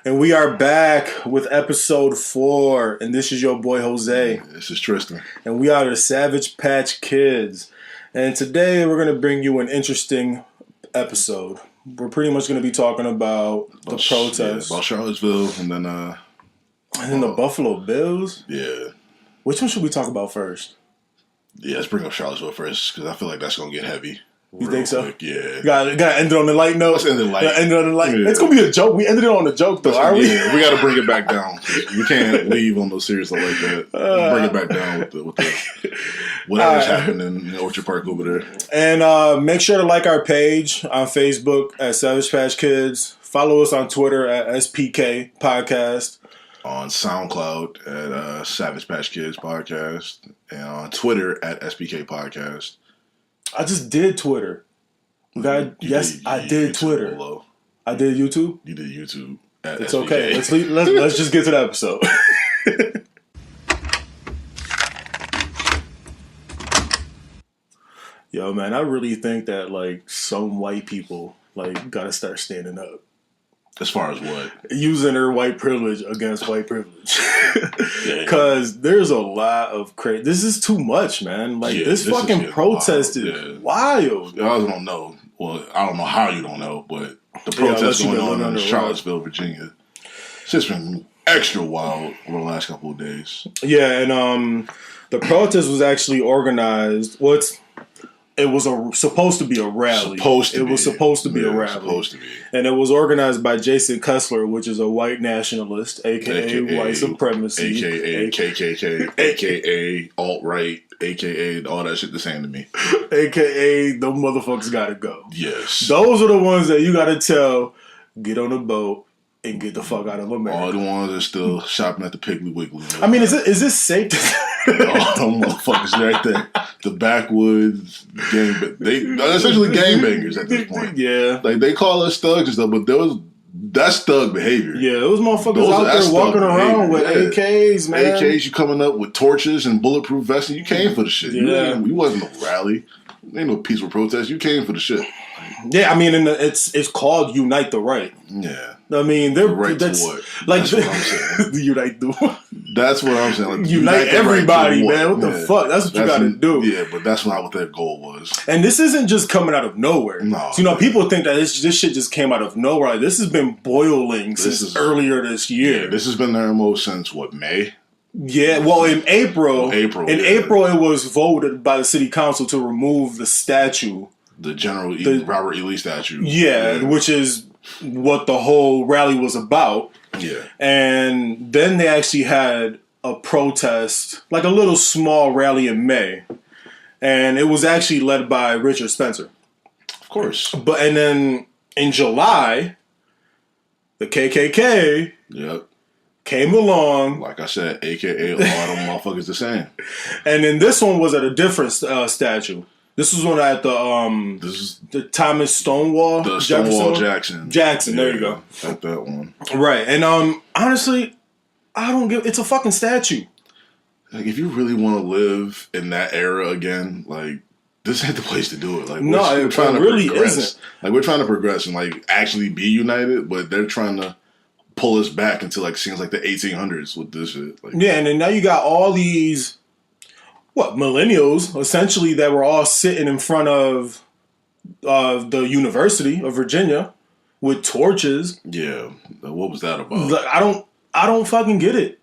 And we are back with episode 4. And this is your boy Jose. This is Tristan. And we are the Savage Patch Kids. And today we're going to bring you an interesting episode. We're pretty much going to be talking about the protests. Yeah, about Charlottesville and then the Buffalo Bills? Yeah. Which one should we talk about first? Yeah, let's bring up Charlottesville first because I feel like that's going to get heavy. You think so? Quick. Yeah. Gotta end it on the light note. Let's end it light. Yeah. It's gonna be a joke. We ended it on a joke though, are we? Yeah, we got to bring it back down. We can't leave on those serious stuff like that. Bring it back down with the whatever's happening in Orchard Park over there. And make sure to like our page on Facebook at Savage Patch Kids. Follow us on Twitter at SPK Podcast. On SoundCloud at Savage Patch Kids Podcast. And on Twitter at SPK Podcast. I just did Twitter. I did Twitter. Below. I did YouTube. You did YouTube. It's SPK. okay. Let's just get to the episode. Yo, man, I really think that like some white people like gotta start standing up. As far as what? Using their white privilege against white privilege. Because there's a lot of crazy. This is too much, man. Like, this fucking protest is wild. I don't know. Well, I don't know how you don't know, but the protest going on in Charlottesville, Virginia, it's just been extra wild over the last couple of days. Yeah, and the protest was actually organized. It was supposed to be a rally. It was supposed to be a rally. And it was organized by Jason Kessler, which is a white nationalist, a.k.a. white supremacy. A.k.a. KKK, a.k.a. alt-right, a.k.a. all that shit the same to me. A.k.a. them motherfuckers gotta go. Yes. Those are the ones that you gotta tell, get on a boat and get the fuck out of America. All the ones that are still shopping at the Piggly Wiggly. I mean, is this safe to all them motherfuckers right there. The backwoods they're essentially gangbangers at this point. Yeah. Like, they call us thugs and stuff, but that's thug behavior. Yeah, those motherfuckers out there walking around with AKs, man. AKs, you coming up with torches and bulletproof vests, and you came for the shit. Yeah. You wasn't no rally. Ain't no peaceful protest. You came for the shit. Yeah, I mean, it's called Unite the Right. Yeah. I mean, right to what? Like, that's what I'm saying. Unite the what? That's what I'm saying. Like, unite everybody, right, man. What the fuck? That's what you got to do. Yeah, but that's not what their goal was. And this isn't just coming out of nowhere. No. So, people think that this shit just came out of nowhere. Like, this has been boiling since earlier this year. Yeah, this has been their MO since, May? Yeah, well, in April. April, it was voted by the city council to remove the statue. The Robert E. Lee statue. Yeah, which is what the whole rally was about. Yeah. And then they actually had a protest, like a little small rally in May. And it was actually led by Richard Spencer. Of course. And then in July, the KKK came along. Like I said, a.k.a. a lot of them motherfuckers the same. And then this one was at a different statue. This was one at the Thomas Stonewall. The Stonewall Jackson. There you go. At that one. Right. And honestly, it's a fucking statue. Like, if you really want to live in that era again, like, this ain't the place to do it. Like, we're trying to really progress. Isn't. Like, we're trying to progress and like actually be united, but they're trying to pull us back into like scenes like the 1800s with this shit. Like, yeah, and then now you got all these millennials essentially that were all sitting in front of the University of Virginia with torches. Yeah, what was that about? Like, I don't fucking get it.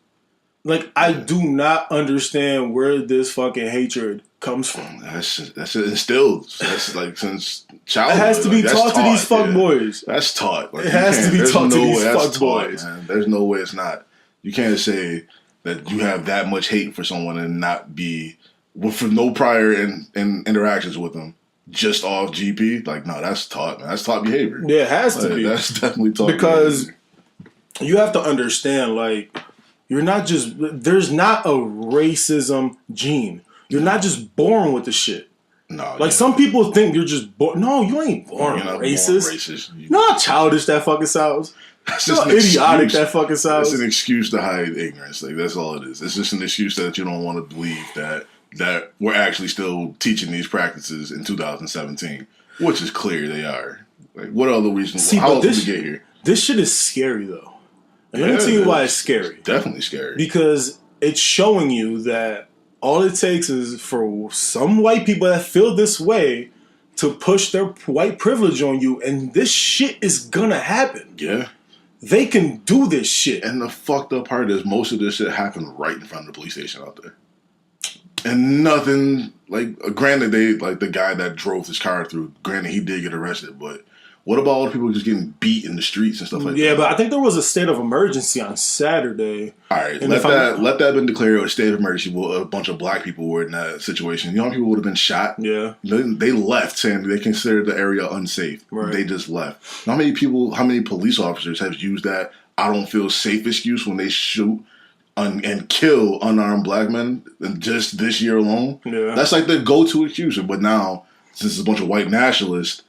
Like, I do not understand where this fucking hatred comes from. That's instilled. That's like since childhood. It has to be taught to these fuck boys. That's taught. Like, it has to be taught to these fuck boys. Man. There's no way it's not. You can't say that you have that much hate for someone and not be for no prior interactions with them. Just off GP, like, no, that's taught, man. That's taught behavior. Yeah, it has to be. That's definitely taught because behavior. You have to understand, like, there's not a racism gene. You're not just born with the shit. No, like, some people think you're just born. No, you ain't born racist. You know how childish that fucking sounds. That's just idiotic that fucking sounds. It's an excuse to hide ignorance. Like, that's all it is. It's just an excuse that you don't want to believe that we're actually still teaching these practices in 2017, which is clear they are. Like, what other reason? How else did we get here? This shit is scary though, And let me tell you why it's scary. It's definitely scary. Because it's showing you that all it takes is for some white people that feel this way to push their white privilege on you, and this shit is gonna happen. Yeah. They can do this shit. And the fucked up part is most of this shit happened right in front of the police station out there. And nothing, like, granted, the guy that drove his car through, granted, he did get arrested, but what about all the people just getting beat in the streets and stuff like that? Yeah, but I think there was a state of emergency on Saturday. All right, let that have been declared a state of emergency. Well, a bunch of black people were in that situation. You know how many people would have been shot? Yeah. They left saying they considered the area unsafe. Right. They just left. How many police officers have used that I don't feel safe excuse when they shoot and kill unarmed black men just this year alone? Yeah. That's like the go-to excuse. But now, since it's a bunch of white nationalists,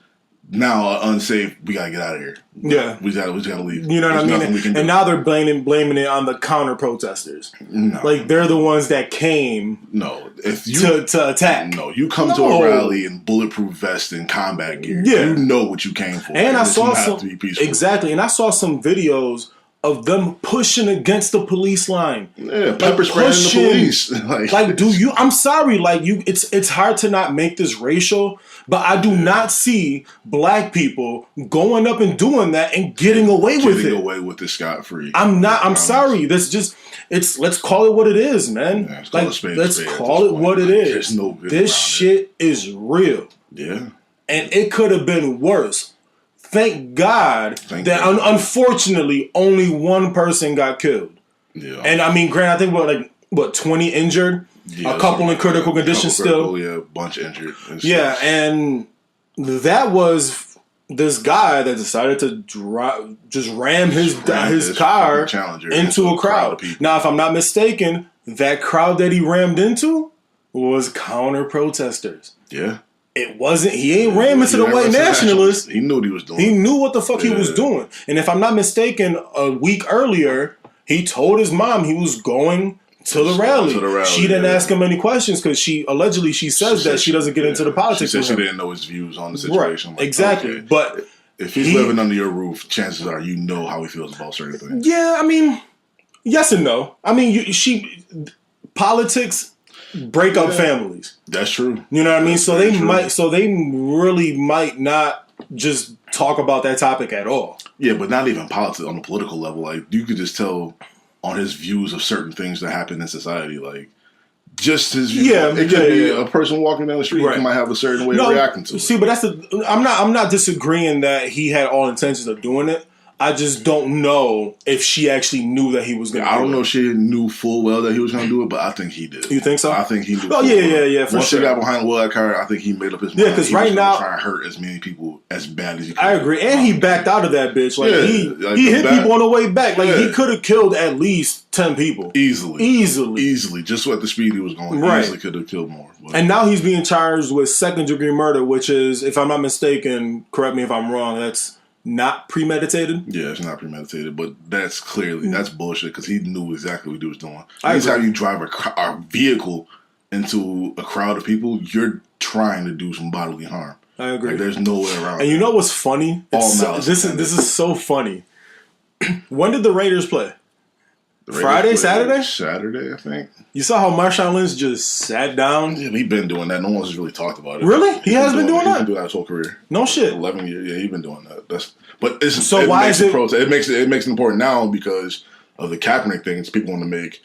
now unsafe, we gotta get out of here. Yeah, we gotta leave. You know what I mean? And now they're blaming it on the counter protesters. No. Like they're the ones that came. No, if you to attack. No, you come to a rally in bulletproof vest and combat gear. Yeah, you know what you came for. And I saw some exactly, and I saw some videos of them pushing against the police line. Yeah, pepper spraying the police. like, do you? I'm sorry. Like you, it's hard to not make this racial. But I do not see black people going up and doing that and getting away with it. Getting away with it scot-free. I'm sorry. Let's call it what it is, man. Yeah, let's call it what it is. There's no good this shit is real. Yeah. And it could have been worse. Thank God unfortunately only one person got killed. Yeah. And I mean, granted, I think 20 injured? Yeah, a couple in critical condition still. Yeah, a bunch injured. Yeah, and that was this guy that decided to just ram his car into a crowd. Now, if I'm not mistaken, that crowd that he rammed into was counter protesters. Yeah. It wasn't. He ain't ram into the white nationalists. He knew what he was doing. He knew what the fuck he was doing. And if I'm not mistaken, a week earlier, he told his mom he was going to the rally. She didn't ask him any questions because she says that she doesn't get into the politics. She said she didn't know his views on the situation. Right. Like, exactly. Okay. But if he's living under your roof, chances are you know how he feels about certain things. Yeah, I mean, yes and no. I mean, politics break up families. That's true. You know what I mean? So they really might not just talk about that topic at all. Yeah, but not even politics on the political level. Like you could just tell on his views of certain things that happen in society, like just his views. Yeah, it could be a person walking down the street who might have a certain way of reacting to it. See, but I'm not disagreeing that he had all intentions of doing it. I just don't know if she actually knew that he was going to do it. I don't know if she knew full well that he was going to do it, but I think he did. You think so? I think he knew. Oh, yeah, for Once sure. he got behind the wheel of that car, I think he made up his mind. Yeah, because right now, trying to hurt as many people as bad as he could. I agree. And he backed out of that bitch. Like, he hit people on the way back. Like, he could have killed at least 10 people. Easily. Just at the speed he was going. Right. Easily could have killed more. But. And now he's being charged with second-degree murder, which is, if I'm not mistaken, correct me if I'm wrong, that's not premeditated? Yeah, it's not premeditated, but that's bullshit because he knew exactly what he was doing. Anytime you drive a vehicle into a crowd of people, you're trying to do some bodily harm. I agree. Like, there's no way around it. And you know what's funny? This is so funny. When did the Raiders play? Friday, Saturday? Saturday, I think. You saw how Marshawn Lynch just sat down? Yeah, he's been doing that. No one's really talked about it. Really? He has been doing that? He's been doing that his whole career. No shit. 11 years. Yeah, he's been doing that. It makes it important now because of the Kaepernick things. People want to make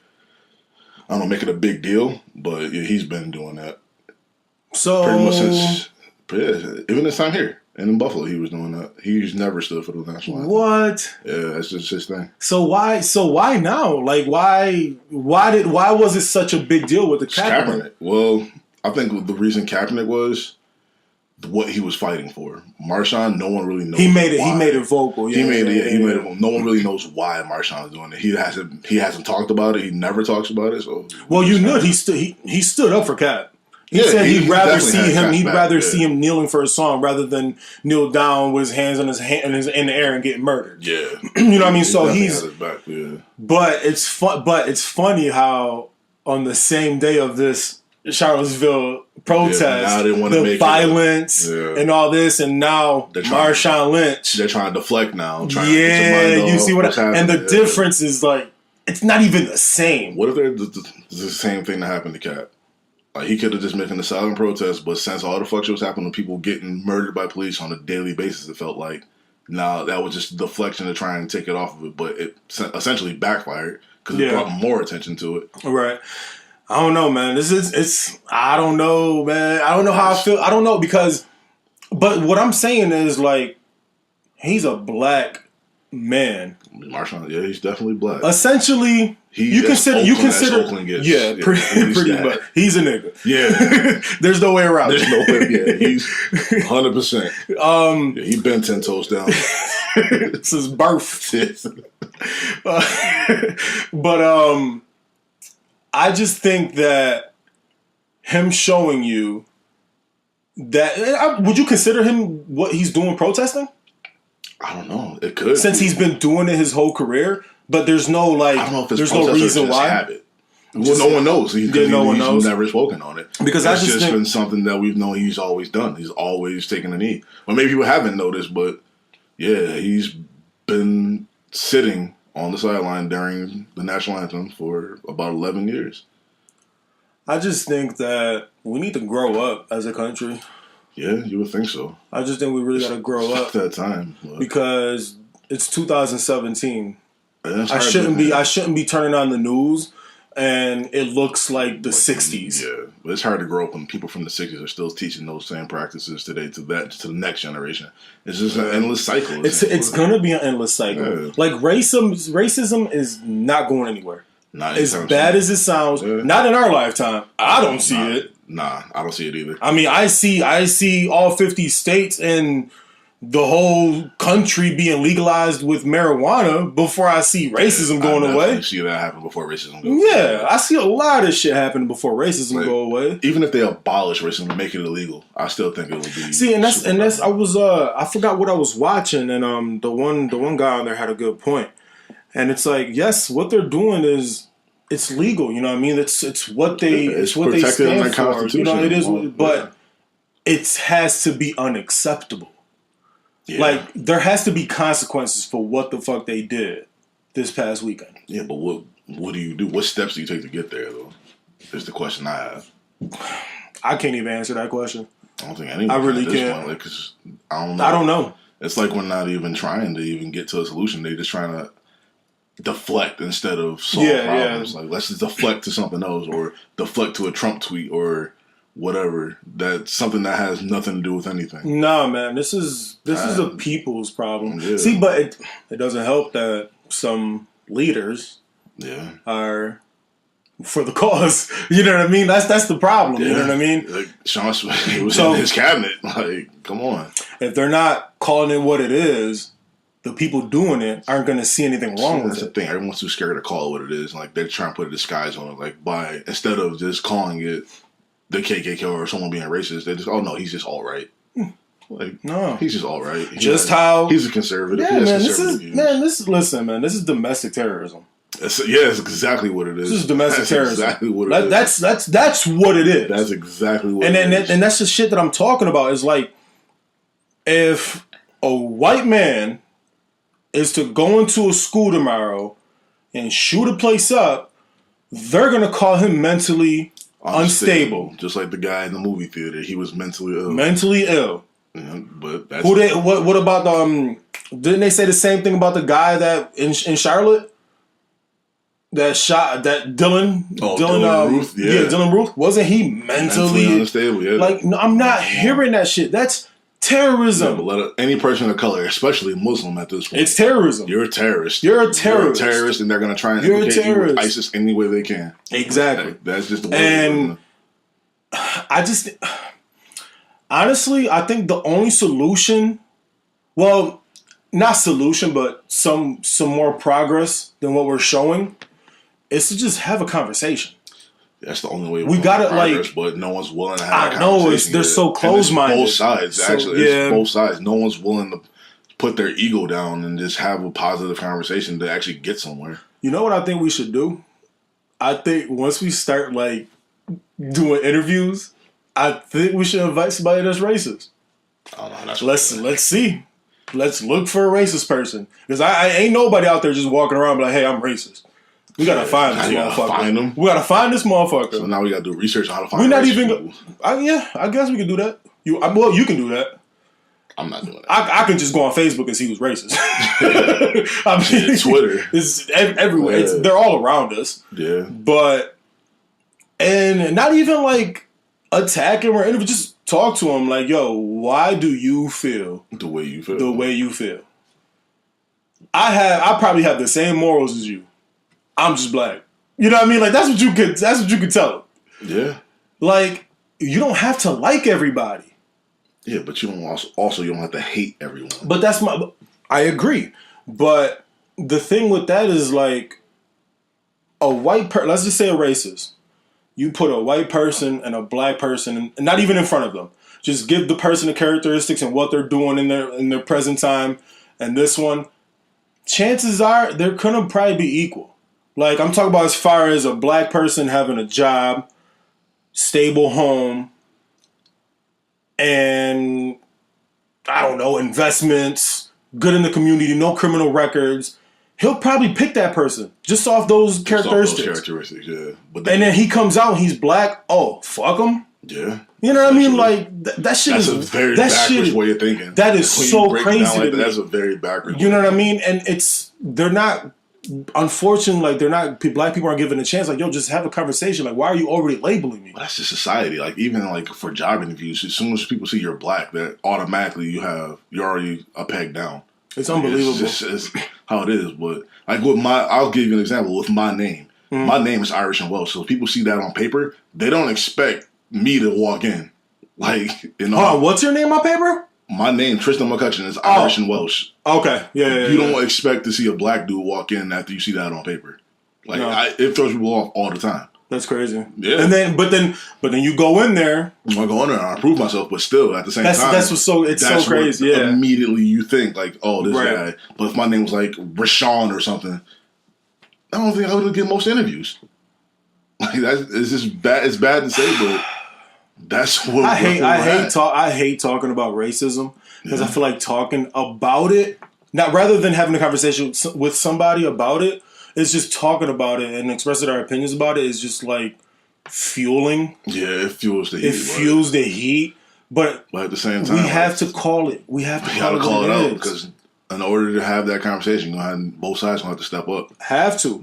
it a big deal, but yeah, he's been doing that. So pretty much since even this time here. And in Buffalo, he was doing that. He's never stood for the national anthem. What? Yeah, that's just his thing. So why now? Like why was it such a big deal with the Kaepernick? Well, I think the reason Kaepernick was what he was fighting for. Marshawn, no one really knows. He made it vocal. Yeah, he made it. No one really knows why Marshawn's doing it. He hasn't talked about it. He never talks about it. So you knew he stood up for Cap. He said he'd rather see him kneeling for a song rather than kneel down with his hands in the air and getting murdered. Yeah, you know what I mean. So he's his back, yeah. But it's funny how on the same day of this Charlottesville protest, the violence and all this, and now Marshawn Lynch. They're trying to deflect now. You see what? And the difference is like it's not even the same. What if they're the same thing that happened to Cap? Like he could have just making a silent protest, but since all the fuck shit was happening, people getting murdered by police on a daily basis, it felt like that was just a deflection to try and take it off of it, but it essentially backfired because it brought more attention to it. Right. I don't know, man. I don't know, man. I don't know how I feel. I don't know but what I'm saying is like, he's a black man. Marshawn, he's definitely black. Essentially, you consider, pretty much. He's a nigga. Yeah, there's no way around. There's no way. Yeah, he's 100%. He been 10 toes down. It's his birth. But I just think that him showing you that would you consider him what he's doing protesting? I don't know. It could since he's been doing it his whole career, but there's no like. I don't know if there's no reason why. Habit. Well, no one knows. He's never spoken on it because that's just been something that we've known he's always done. He's always taken a knee. Well, maybe people haven't noticed, but yeah, he's been sitting on the sideline during the national anthem for about 11 years. I just think that we need to grow up as a country. Yeah, you would think so. I just think we really got to grow up that time because it's 2017. I shouldn't be turning on the news and it looks like the 60s. Yeah, but it's hard to grow up when people from the 60s are still teaching those same practices today to the next generation. It's just an endless cycle. It's gonna be an endless cycle. Yeah. Like racism is not going anywhere. Not as bad as it sounds. Yeah. Not in our lifetime. I don't see it. Nah, I don't see it either. I mean, I see all 50 states and the whole country being legalized with marijuana before I see racism going away. I see that happen before racism goes away. Yeah, I see a lot of shit happen before racism go away. Even if they abolish racism and make it illegal, I still think it will be. See, and that's I forgot what I was watching, and the one guy on there had a good point, and it's like, yes, what they're doing is. It's legal, you know what I mean? It's what they stand for. You know, it is, but it has to be unacceptable. Yeah. Like there has to be consequences for what the fuck they did this past weekend. Yeah, but what do you do? What steps do you take to get there, though? Is the question I have. I can't even answer that question. I don't think anyone. I really can't. Because I don't know. I don't know. It's like we're not even trying to even get to a solution. They're just trying to deflect instead of solve problems. Like let's just deflect to something else or deflect to a Trump tweet or whatever. That's something that has nothing to do with anything. No, man, this is a people's problem. Yeah. See, but it doesn't help that some leaders are for the cause. You know what I mean? That's the problem. Yeah. You know what I mean? Like Sean Smith was in his cabinet. Like, come on. If they're not calling it what it is, the people doing it aren't going to see anything wrong with it. That's the thing. Everyone's too scared to call it what it is. Like they're trying to put a disguise on it. Like instead of just calling it the KKK or someone being racist, they just he's just all right. Like no, he's just all right. He's a conservative. Yeah, man. This is domestic terrorism. It's exactly what it is. This is domestic terrorism. Exactly what it is. That's what it is. That's exactly what it is. And that's the shit that I'm talking about. Is like if a white man is to go into a school tomorrow and shoot a place up, they're going to call him mentally unstable. Just like the guy in the movie theater. He was mentally ill. Mentally ill. Yeah, but that's... What about didn't they say the same thing about the guy that in Charlotte? That shot, that Dylan Ruth? Yeah. Dylan Ruth. Wasn't he mentally unstable? Yeah. Like, no, I'm not hearing that shit. That's terrorism. Yeah, but any person of color, especially Muslim at this point. It's terrorism. You're a terrorist. You're a terrorist, and they're going to try and implicate you with ISIS any way they can. Exactly. That's just the way. And honestly, I think the only solution, well, not solution, but some more progress than what we're showing, is to just have a conversation. That's the only way we got it. But no one's willing to have. I know they're so close-minded. Both sides, actually. It's both sides. No one's willing to put their ego down and just have a positive conversation to actually get somewhere. You know what I think we should do? I think once we start like doing interviews I think we should invite somebody that's racist. I don't know. Let's see. Let's look for a racist person. Because I ain't nobody out there just walking around like, hey, I'm racist. We gotta find this motherfucker. Find them. We gotta find this motherfucker. So now we gotta do research on how to find. We're not even. I guess we can do that. You can do that. I'm not doing that. I can just go on Facebook and see who's racist. I mean, Twitter. It's everywhere. Yeah. They're all around us. Yeah. But and not even like attack him or anything. Just talk to him like, yo, why do you feel the way you feel? The way you feel. I probably have the same morals as you. I'm just black. You know what I mean? Like that's what you could tell them. Yeah. Like you don't have to like everybody. Yeah, but you don't also you don't have to hate everyone. But I agree. But the thing with that is like a white person, let's just say a racist. You put a white person and a black person, and not even in front of them. Just give the person the characteristics and what they're doing in their present time. And this one, chances are they're gonna probably be equal. Like, I'm talking about as far as a black person having a job, stable home, and, I don't know, investments, good in the community, no criminal records. He'll probably pick that person just off those characteristics. Yeah. And then he comes out and he's black. Oh, fuck him. Yeah. You know what I mean? Like, that shit is... That's a very backwards way of thinking. That is so crazy. Like that's a very backwards You know what I mean? And they're not... Unfortunately, like black people aren't given a chance. Like, yo, just have a conversation. Like, why are you already labeling me? Well, that's just society. Like, even like for job interviews, as soon as people see you're black, that automatically you're already a peg down. It's unbelievable. It's how it is. But like I'll give you an example with my name. Mm. My name is Irish and Welsh. So if people see that on paper, they don't expect me to walk in. Like, you know. Hold on, what's your name on paper? My name, Tristan McCutcheon, is Irish and Welsh. Okay, yeah. You don't expect to see a black dude walk in after you see that on paper. Like, it throws people off all the time. That's crazy. Yeah. And then, but then you go in there. I go in there and I prove myself, but still at the same time, that's what's so crazy. Yeah. Immediately you think like, oh, this guy. But if my name was like Rashawn or something, I don't think I would get most interviews. Like it's just bad. It's bad to say, but. That's what I hate talking about racism because I feel like talking about it, not rather than having a conversation with somebody about it, it's just talking about it and expressing our opinions about it is just like fueling. Yeah, it fuels the heat. It fuels the heat, but at the same time, we have to call it. We have to call it out because in order to have that conversation, both sides gonna have to step up. Have to.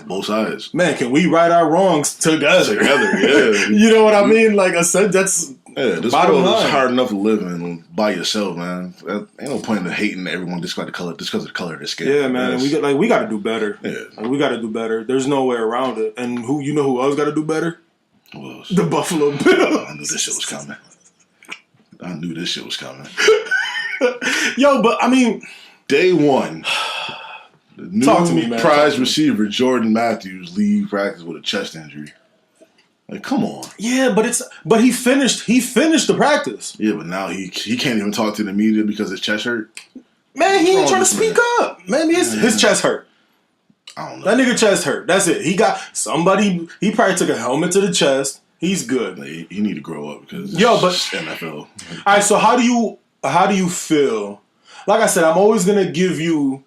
Both sides. Man, can we right our wrongs together? Yeah. You know what I mean? Like I said, that's this world is hard enough to live in by yourself, man. Ain't no point in hating everyone just because of the color of their skin. Yeah, man. We got to do better. Yeah, like, we got to do better. There's no way around it. And who else got to do better? Who else? The Buffalo Bills. I knew this shit was coming. Yo, but I mean, day one. Talk to me, man. Prize receiver Jordan Matthews leave practice with a chest injury. Like, come on. Yeah, but he finished the practice. Yeah, but now he can't even talk to the media because his chest hurt. Man, he ain't trying to speak up. Man, his chest hurt. I don't know. That nigga chest hurt. That's it. He got somebody. He probably took a helmet to the chest. He's good. Like, he need to grow up because but NFL. All right. So how do you feel? Like I said, I'm always gonna give you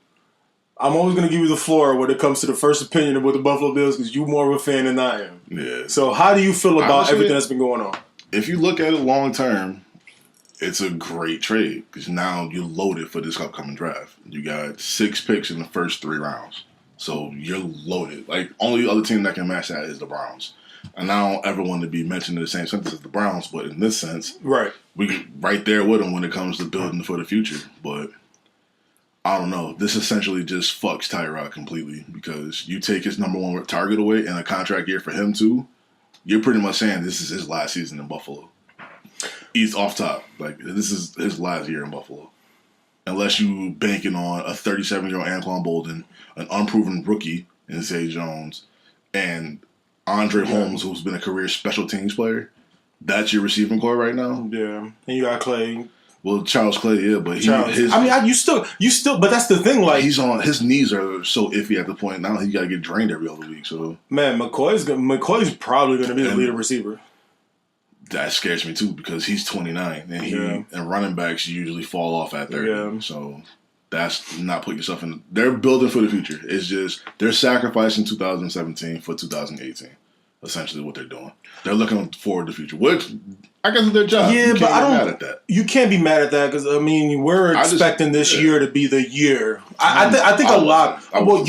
the floor when it comes to the first opinion about the Buffalo Bills because you're more of a fan than I am. Yeah. So how do you feel about everything that's been going on? If you look at it long term, it's a great trade because now you're loaded for this upcoming draft. You got 6 picks in the first 3 rounds. So you're loaded. Like, only other team that can match that is the Browns. And I don't ever want to be mentioned in the same sentence as the Browns, but in this sense, we right there with them when it comes to building for the future. But I don't know. This essentially just fucks Tyrod completely because you take his number 1 target away and a contract year for him too. You're pretty much saying this is his last season in Buffalo. He's off top. Like, this is his last year in Buffalo. Unless you banking on a 37-year-old Anquan Bolden, an unproven rookie in Zay Jones, and Andre Holmes, who's been a career special teams player. That's your receiving core right now? Yeah. And you got Clay. Well, Charles Clay, yeah, but you still, but that's the thing, like... his knees are so iffy at the point now, he got to get drained every other week, so... Man, McCoy's probably going to be the leading receiver. That scares me too because he's 29 and running backs usually fall off at 30. Yeah. So that's not putting yourself in. They're building for the future. It's just they're sacrificing 2017 for 2018. Essentially, what they're doing. They're looking forward to the future, which I guess is their job. Yeah, but I don't. Mad at that. You can't be mad at that because I mean we're expecting this year to be the year. I think a lot. Well,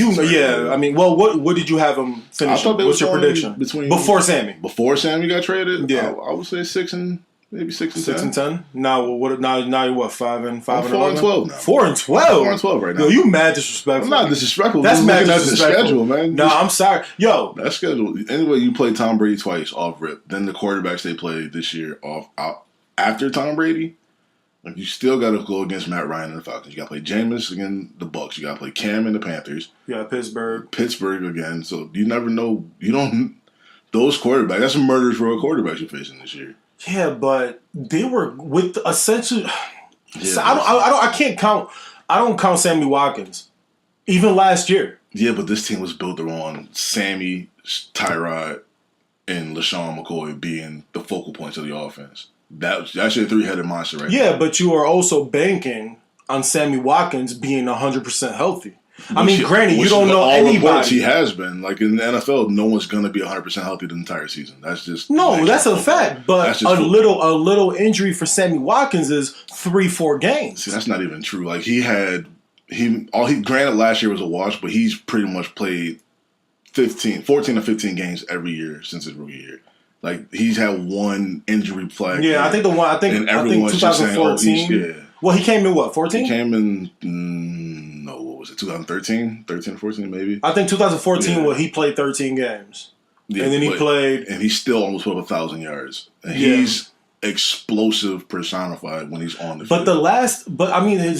I mean, well, what did you have them finish? What's your prediction before Sammy? Before Sammy got traded, yeah, I would say 6 and 10. 6 and 10. Now what? Now you're what? 5 and 5 and 4 and 12 now. 4 and 12. 4 and 12 right now. Yo, you mad disrespectful? I'm not disrespectful. That's mad disrespectful. The schedule, man. No, I'm sorry. Yo, that schedule. Anyway, you play Tom Brady twice off rip. Then the quarterbacks they played this year out after Tom Brady. Like you still got to go against Matt Ryan and the Falcons. You got to play Jameis against the Bucs. You got to play Cam and the Panthers. Yeah, Pittsburgh again. So you never know. You don't. Those quarterbacks. That's a murderous row of quarterbacks you're facing this year. Yeah, but they were with essentially. Yeah, so I can't count. I don't count Sammy Watkins, even last year. Yeah, but this team was built around Sammy, Tyrod, and LaShawn McCoy being the focal points of the offense. That's your 3-headed monster, right? Yeah, but you are also banking on Sammy Watkins being 100% healthy. I mean, granted, you don't know anybody. Reports he has been. Like in the NFL, no one's going to be 100% healthy the entire season. That's just that's a fact. But a little injury for Sammy Watkins is 3-4 games. See, that's not even true. Like granted last year was a wash, but he's pretty much played 14 to 15 games every year since his rookie year. Like he's had one injury flag. Yeah, I think 2014. Well, he came in what, 14? He came in, what was it, 2013? 13 or 14 maybe? I think 2014, he played 13 games. Yeah, and then he played. And he still almost put up 1,000 yards. And he's explosive personified when he's on the field. His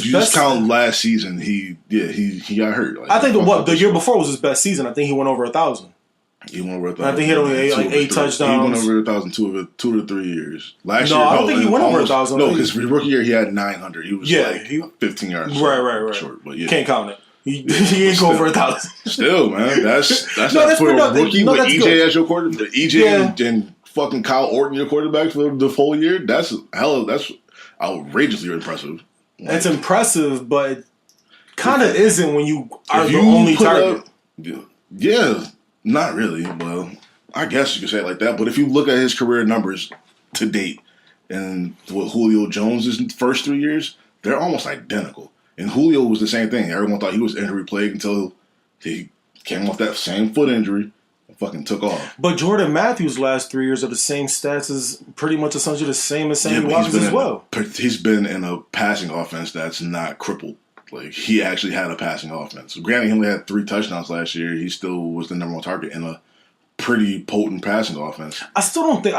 you best. Just count last season, he got hurt. Like, I think the year before was his best season. I think he went over 1,000. He went over 1,000. I think he had only 8 touchdowns. He went over 1,000 2 to 3 years. Last year, I don't think he went over 1,000. No, because rookie year he had 900. He was 15 yards short. But can't count it. He ain't go over 1,000. Still, man, that's for a rookie with EJ as your quarterback. EJ and fucking Kyle Orton your quarterback for the whole year. That's outrageously impressive. It's impressive, but kind of isn't when you are the only target. Yeah. Not really. Well, I guess you could say it like that. But if you look at his career numbers to date and what Julio Jones' first 3 years, they're almost identical. And Julio was the same thing. Everyone thought he was injury plagued until he came off that same foot injury and fucking took off. But Jordan Matthews' last 3 years are the same stats as pretty much essentially the same as Sammy Watkins as well. He's been in a passing offense that's not crippled. Like, he actually had a passing offense. Granted, he only had 3 touchdowns last year. He still was the number 1 target in a pretty potent passing offense. I still don't think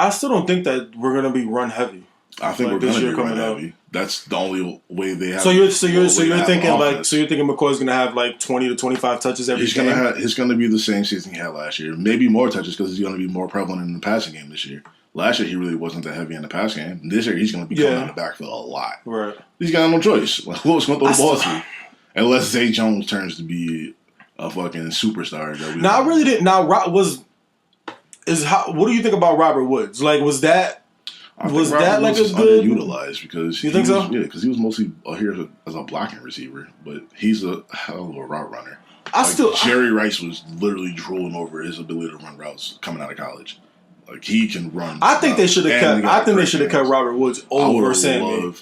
that we're gonna be run heavy. I think we're gonna be run heavy. That's the only way they have. So you're thinking McCoy's gonna have like 20 to 25 touches every game. It's gonna be the same season he had last year. Maybe more touches because he's gonna be more prevalent in the passing game this year. Last year, he really wasn't that heavy in the pass game. This year, he's going to be coming in the backfield a lot. Right. He's got no choice. Like, who else going to throw the ball to? Unless Zay Jones turns to be a fucking superstar. I really didn't. Now, what do you think about Robert Woods? Like, was that like a good? Underutilized because you think so? Yeah, because he was mostly here as a blocking receiver, but he's a hell of a route runner. Jerry Rice was literally drooling over his ability to run routes coming out of college. Like, he can run. I think they should have kept Robert Woods over Sammy.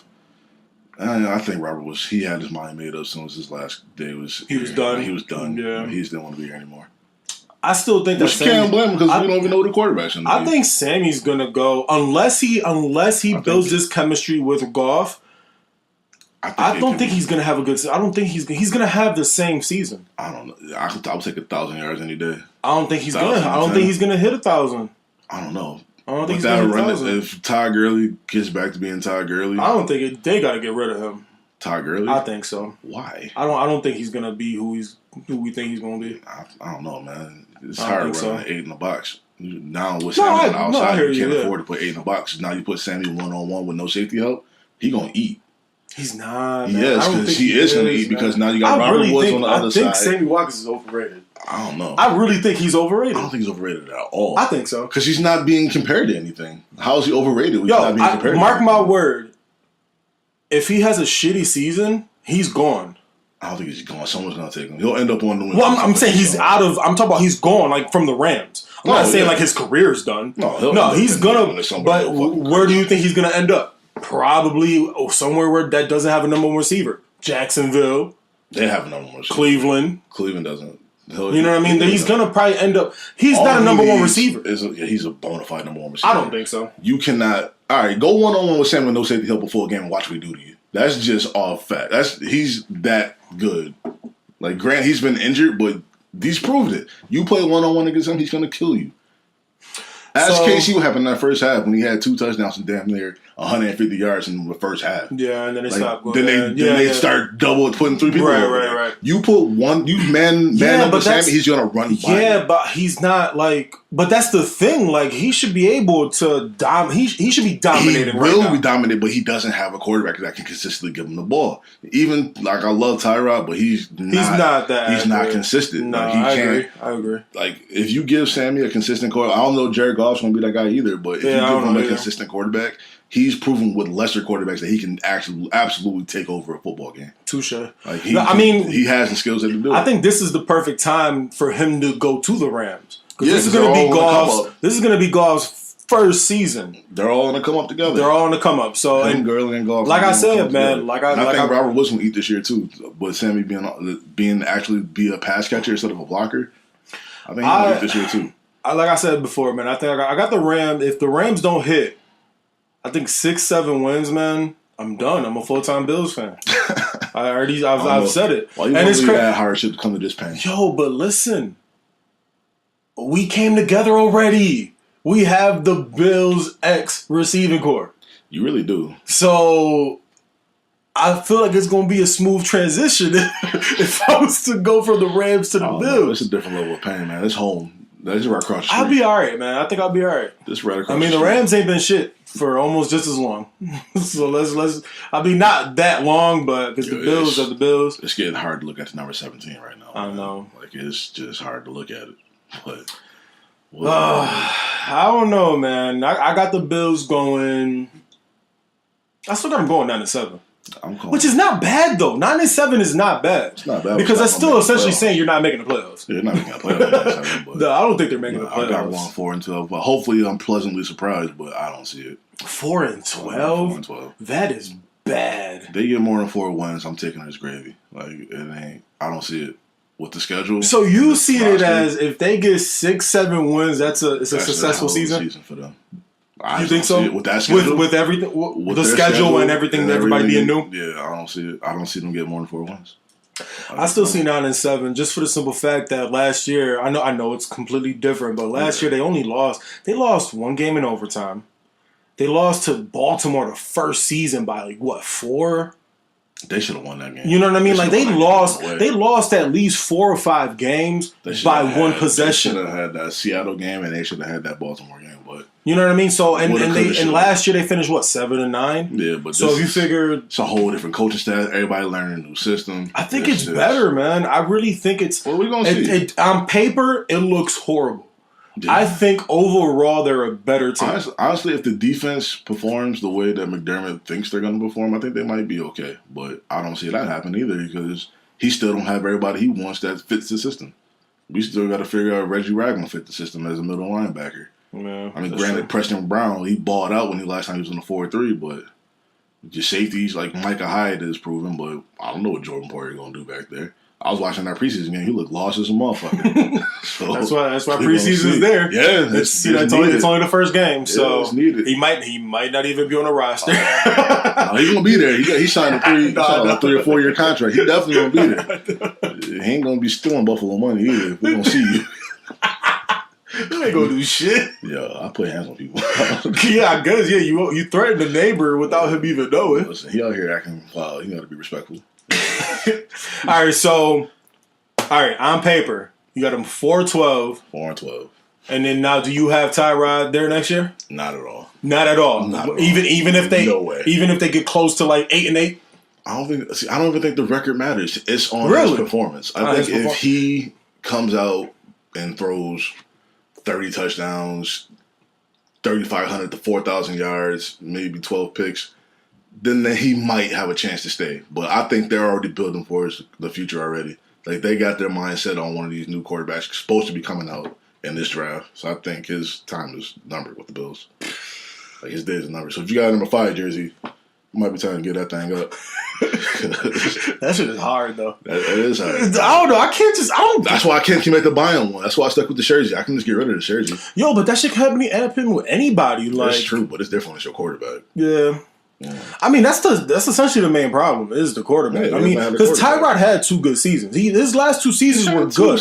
I think Robert Woods. He had his mind made up as soon as his last day was. He was done. He was done. Yeah, he just didn't want to be here anymore. I still think that. You can't blame him because we don't even know the quarterback's. I think Sammy's gonna go unless he builds this chemistry with Goff. I don't think he's gonna have a good. I don't think he's gonna have the same season. I don't know. I'll take 1,000 yards any day. I don't think he's gonna hit 1,000. I don't know. I don't think he's going to hit 1,000. If Todd Gurley gets back to being Todd Gurley, I don't think they got to get rid of him. Todd Gurley? I think so. Why? I don't think he's going to be who we think he's going to be. I don't know, man. It's hard running 8 in the box. Now with Sammy on the outside, you can't afford to put 8 in the box. Now you put Sammy 1-on-1 with no safety help, he going to eat. He's not. Yes, because he is going to eat because now you got Robert Woods on the other side. I think Sammy Watkins is overrated. I don't know. I really think he's overrated. I don't think he's overrated at all. I think so. Because he's not being compared to anything. How is he overrated? Mark my word. If he has a shitty season, he's gone. I don't think he's gone. Someone's going to take him. He'll end up on the win. Well, I'm saying he's out of... I'm talking about he's gone, like, from the Rams. I'm not saying, like, his career's done. No, he's going to... But where do you think he's going to end up? Probably somewhere where that doesn't have a number one receiver. Jacksonville. They have a number one receiver. Cleveland doesn't. You know what I mean? He's going to probably end up... He's not a number one receiver. He's a bona fide number one receiver. I don't think so. You cannot... All right, go one-on-one with Sam with no safety help before a game and watch what he do to you. That's just all fact. He's that good. Like, Grant, he's been injured, but he's proved it. You play one-on-one against him, he's going to kill you. Ask KC what happened in that first half when he had 2 touchdowns and damn near 150 yards in the first half. Yeah, and then they stopped going. Then they start putting 3 people over there. Right. You put one, man over Sammy, he's going to run by. Yeah, but he's not like... But that's the thing. Like, he should be able to... He should be dominating right now. He will be dominated, but he doesn't have a quarterback that can consistently give him the ball. Even, like, I love Tyrod, but he's not consistent. No, like, I agree. Like, if you give Sammy a consistent quarterback... I don't know Jared Goff's going to be that guy either, but if you give him a consistent quarterback... He's proven with lesser quarterbacks that he can actually absolutely take over a football game. Touche. Like he has the skills to do it. I think this is the perfect time for him to go to the Rams. Because this is going to be Goff's first season. They're all on the come up together. They're all on the come up. So Gurley and Goff. Like I said, man. I think Robert Woods will eat this year too. But Sammy being actually be a pass catcher instead of a blocker, I think he'll eat this year too. Like I said before, man. I think I got the Rams. If the Rams don't hit, I think 6-7 wins, man. I'm done. I'm a full-time Bills fan. I've said it. Why you and it's crazy that hardship to come to this pain? Yo, but listen, we came together already. We have the Bills X receiving core. You really do. So I feel like it's going to be a smooth transition if I was to go from the Rams to the Bills. No, it's a different level of pain, man. It's home. That's right across the street. I'll be all right, man. I think I'll be all right. This right across the street. The Rams ain't been shit for almost just as long. So let's. I mean, not that long, but because the Bills are the Bills. It's getting hard to look at the number 17 right now. I know. Like it's just hard to look at it. But I don't know, man. I got the Bills going. I still got them going 9-7. Which is not bad though. 9-7 is not bad. It's not bad because that's still essentially saying you're not making the playoffs. Yeah, you're not making the playoffs. But no, I don't think they're making the playoffs. I got 1-4-12, but hopefully I'm pleasantly surprised. But I don't see it. 4-12. 4-12. That is bad. They get more than 4 wins. I'm taking it as gravy. Like it ain't. I don't see it with the schedule. So you see it as if they get 6-7 wins, it's a successful season for them. You think so? With that schedule? With everything, with the schedule and everything, everybody being new? Yeah, I don't see it. I don't see them getting more than 4 wins. I still see 9-7, just for the simple fact that last year, I know it's completely different, but last year they lost 1 game in overtime. They lost to Baltimore the first season by 4? They should have won that game. You know what I mean? They lost at least 4 or 5 games by 1 possession. They should have had that Seattle game and they should have had that Baltimore game, but you know what I mean? So and last year they finished 7-9. Yeah, but so if you figure it's a whole different coaching staff, everybody learning a new system. I think it's better, man. I really think it's. What are we gonna see? On paper, it looks horrible. Yeah. I think overall they're a better team. Honestly, if the defense performs the way that McDermott thinks they're going to perform, I think they might be okay. But I don't see that happen either because he still don't have everybody he wants that fits the system. We still got to figure out Reggie Ragland fit the system as a middle linebacker. Yeah, I mean, granted, Preston Brown, he balled out when last time he was in the 4-3, but just safeties like Micah Hyde is proven, but I don't know what Jordan Poyer going to do back there. I was watching that preseason game. He looked lost as a motherfucker. So that's why preseason is there. Yeah, it's only the first game, so he might not even be on the roster. No, he's gonna be there. He signed a 3 or 4 year contract. He definitely gonna be there. He ain't gonna be stealing Buffalo money either. We're gonna see you. You ain't gonna do shit. Yeah, I put hands on people. Yeah, I guess. Yeah, you threatened the neighbor without him even knowing. Listen, he out here acting foul. You got to be respectful. All right, on paper, you got him 4-12. 4-12. And then now, do you have Tyrod there next year? Not at all. Not at all. Even if they no they get close to I don't even think the record matters. It's on his performance. I think if he comes out and throws 30 touchdowns, 3,500 to 4,000 yards, maybe 12 picks, then he might have a chance to stay. But I think they're already building for the future already. Like, they got their mindset on one of these new quarterbacks supposed to be coming out in this draft. So I think his time is numbered with the Bills. Like, his days are numbered. So if you got a number 5 jersey, it might be time to get that thing up. That shit is hard, though. It is hard. I don't know. That's why I can't commit to buying one. That's why I stuck with the jersey. I can just get rid of the jersey. Yo, but that shit can happen with anybody. Like, that's true, but it's different when it's your quarterback. Yeah. I mean, that's essentially the main problem is the quarterback. Yeah, I mean, because Tyrod had 2 good seasons. His last 2 seasons were good,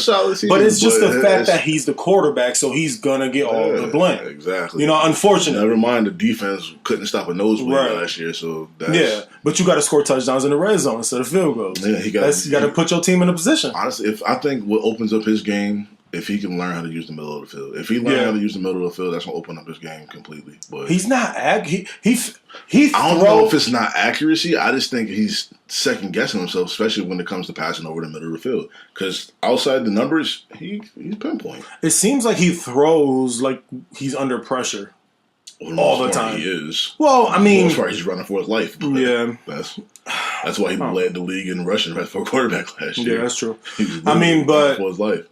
but it's just the fact that he's the quarterback, so he's gonna get all the blame. Exactly. Unfortunately. Never mind, the defense couldn't stop a nosebleed last year, so but you got to score touchdowns in the red zone instead of field goals. Yeah, you got to put your team in a position. Honestly, I think what opens up his game. If he can learn how to use the middle of the field. If he learns how to use the middle of the field, that's going to open up his game completely. But he's not... He I don't know if it's not accuracy. I just think he's second-guessing himself, especially when it comes to passing over the middle of the field. Because outside the numbers, he's pinpoint. It seems like he throws like he's under pressure all the time. He is. Well, I mean... As far as he's running for his life. Yeah. That's why he led the league in rushing for a quarterback last year. Yeah, that's true. I mean, but... for his life.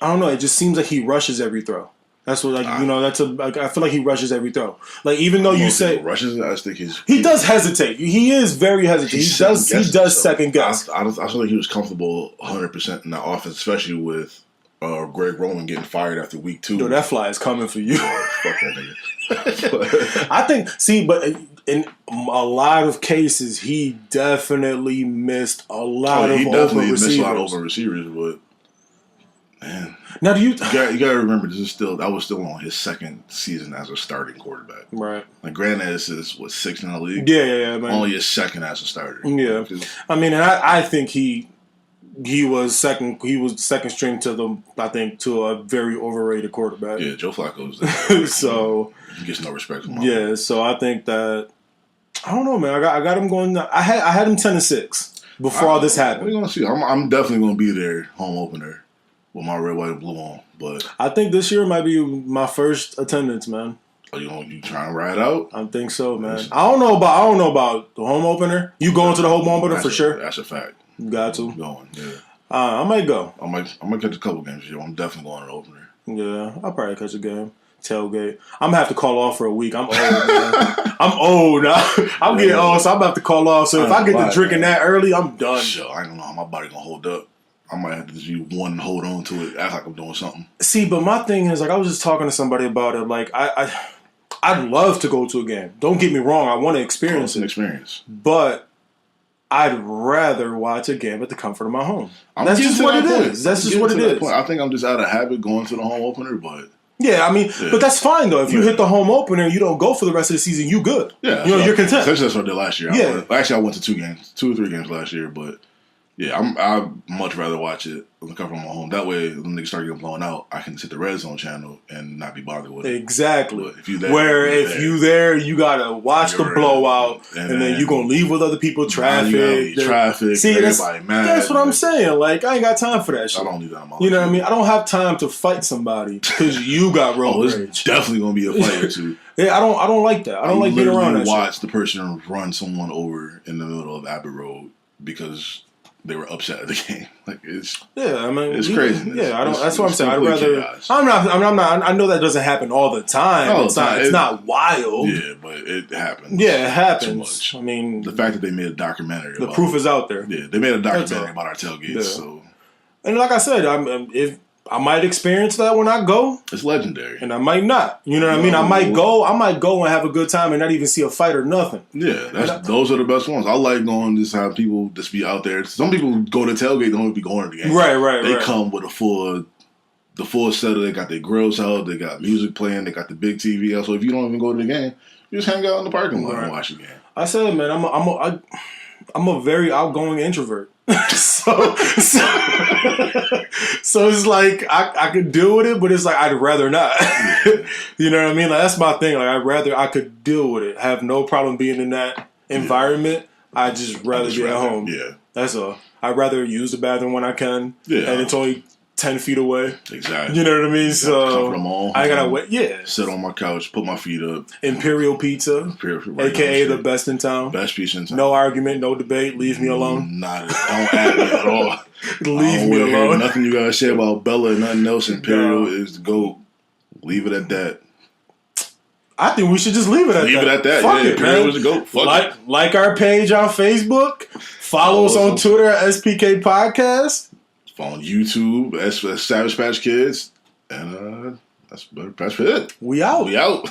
I don't know. It just seems like he rushes every throw. That's what, I feel like he rushes every throw. Like, even though you say rushes, I think he does hesitate. He is very hesitant. He does second guess. I feel like he was comfortable 100% in that offense, especially with Greg Roman getting fired after week 2. Yo, that fly is coming for you. Fuck that nigga. I think. But in a lot of cases, he definitely missed a lot of open receivers, but. Man. Now, you gotta remember, I was still on his second season as a starting quarterback. Right. Like, granted, this is 6th in the league. Yeah, man. Only his second as a starter. Yeah. I mean, and I think he was second. He was second string to a very overrated quarterback. Yeah, Joe Flacco's there. So he gets no respect from him. Yeah, so I think that I don't know, man. I got him going. I had him 10-6 before all this happened. We're gonna see. I'm definitely gonna be there home opener. With my red, white, and blue on, but I think this year might be my first attendance, man. Are you trying to ride out? I think so, man. I don't know about the home opener. You going to the home opener for sure? That's a fact. You got to. I'm going. Yeah. I might go. I might catch a couple games this year. I'm definitely going to the opener. Yeah, I'll probably catch a game. Tailgate. I'm gonna have to call off for a week. I'm old, man. I'm old now. I'm getting old, so I'm about to call off. So if I get to drinking that early, I'm done. Sure, I don't know how my body gonna hold up. I might have to just be one and hold on to it, act like I'm doing something. See, but my thing is, like, I was just talking to somebody about it. Like, I'd love to go to a game. Don't get me wrong. I want to experience it. But I'd rather watch a game at the comfort of my home. That's just what it is. That's just what it is. I think I'm just out of habit going to the home opener, but... Yeah, I mean, but that's fine, though. If you hit the home opener and you don't go for the rest of the season, you good. Yeah. You're content. Essentially, that's what I did last year. Yeah. Actually, I went to 2 or 3 games last year, but... Yeah, I'd much rather watch it on the comfort of my home. That way, when niggas start getting blown out, I can hit the red zone channel and not be bothered with it. Exactly. But if you there, you gotta watch the blowout, and then you gonna leave with other people. Traffic. See, everybody mad. That's what I'm saying. Like, I ain't got time for that shit. I don't need that in my life. You know what I mean? I don't have time to fight somebody because you got road rage. It's definitely gonna be a fight or two. Yeah, I don't like that. I don't like being around that. Watch the person run someone over in the middle of Abbott Road because they were upset at the game. Like, it's crazy. Yeah, that's what I'm saying. I'd rather. Chaos. I'm not. I know that doesn't happen all the time. It's not wild. Yeah, but it happens. Yeah, it happens. Too much. I mean, the fact that they made a documentary. The proof is out there. Yeah, they made a documentary about our tailgates. Yeah. So, and like I said, if I might experience that when I go. It's legendary. And I might not. You know what I mean? I might go and have a good time and not even see a fight or nothing. Yeah, those are the best ones. I like going just have people just be out there. Some people go to tailgate, don't even be going to the game. Right. They come with the full setup. They got their grills out. They got music playing. They got the big TV out. So if you don't even go to the game, you just hang out in the parking lot and watch the game. I said, man, I'm a very outgoing introvert. so it's like I could deal with it, but it's like I'd rather not. You know what I mean? Like, that's my thing. Like, I could deal with it. Have no problem being in that environment. I'd just rather be at home. Yeah, that's all. I'd rather use the bathroom when I can. Yeah, and it's only 10 feet away. Exactly. You know what I mean? So them all I gotta wait. Yeah. Sit on my couch, put my feet up. Imperial Pizza, aka the best in town. Best pizza in town. No argument, no debate. Leave me alone. Don't at me at all. Leave me alone. Nothing you gotta say about Bella and nothing else. Imperial is the GOAT. Leave it at that. I think we should just leave it at that. Leave it at that. Fuck yeah, it, Imperial is the GOAT. Like our page on Facebook. Follow us on Twitter at SPK Podcast. On YouTube, Savage Patch Kids. And that's it. We out.